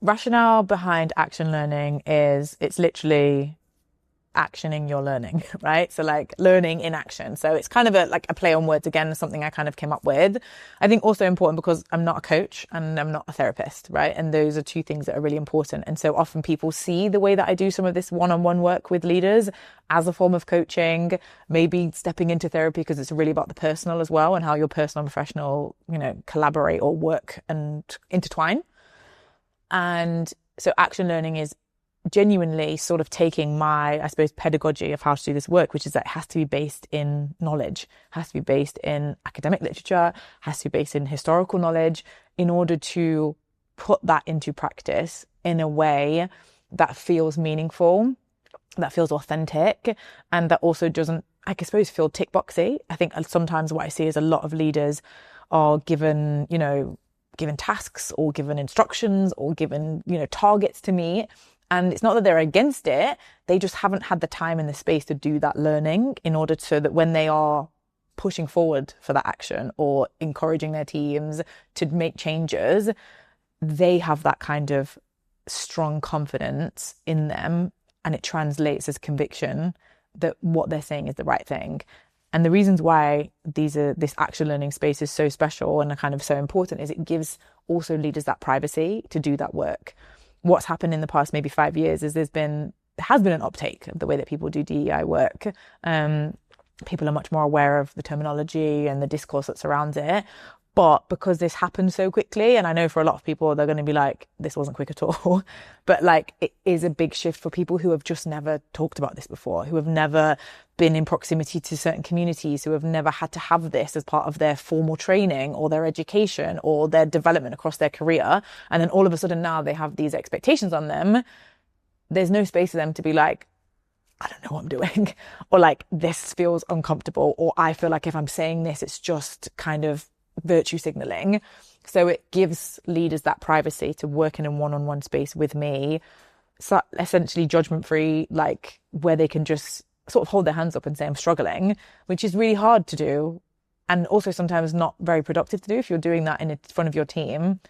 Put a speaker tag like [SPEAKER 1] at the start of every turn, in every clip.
[SPEAKER 1] rationale behind action learning is it's literally actioning your learning, right? So like learning in action. So it's kind of a play on words, again, something I kind of came up with. I think also important because I'm not a coach and I'm not a therapist, right? And those are two things that are really important. And so often people see the way that I do some of this one-on-one work with leaders as a form of coaching, maybe stepping into therapy because it's really about the personal as well and how your personal and professional, collaborate or work and intertwine. And so action learning is genuinely sort of taking my, I suppose, pedagogy of how to do this work, which is that it has to be based in knowledge, has to be based in academic literature, has to be based in historical knowledge in order to put that into practice in a way that feels meaningful, that feels authentic, and that also doesn't, I suppose, feel tick boxy. I think sometimes what I see is a lot of leaders are given tasks or given instructions or given, targets to meet. And it's not that they're against it. They just haven't had the time and the space to do that learning in order so that when they are pushing forward for that action or encouraging their teams to make changes, they have that kind of strong confidence in them and it translates as conviction that what they're saying is the right thing. And the reasons why this action learning space is so special and kind of so important is it gives also leaders that privacy to do that work. What's happened in the past maybe 5 years is there has been an uptake of the way that people do DEI work. People are much more aware of the terminology and the discourse that surrounds it. But because this happened so quickly, and I know for a lot of people, they're going to be like, this wasn't quick at all. But like, it is a big shift for people who have just never talked about this before, who have never been in proximity to certain communities, who have never had to have this as part of their formal training or their education or their development across their career. And then all of a sudden now they have these expectations on them. There's no space for them to be like, I don't know what I'm doing, or like, this feels uncomfortable, or I feel like if I'm saying this, it's just kind of virtue signaling. So it gives leaders that privacy to work in a one-on-one space with me, so essentially judgment-free, like where they can just sort of hold their hands up and say, I'm struggling, which is really hard to do. And also sometimes not very productive to do. If you're doing that in front of your team,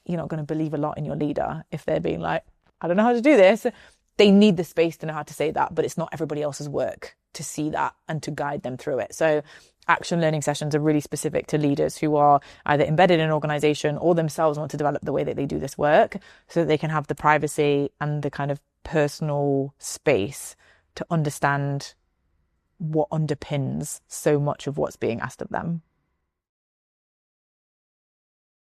[SPEAKER 1] you're not going to believe a lot in your leader if they're being like, I don't know how to do this. They need the space to know how to say that, but it's not everybody else's work to see that and to guide them through it. So action learning sessions are really specific to leaders who are either embedded in an organization or themselves want to develop the way that they do this work so that they can have the privacy and the kind of personal space to understand what underpins so much of what's being asked of them.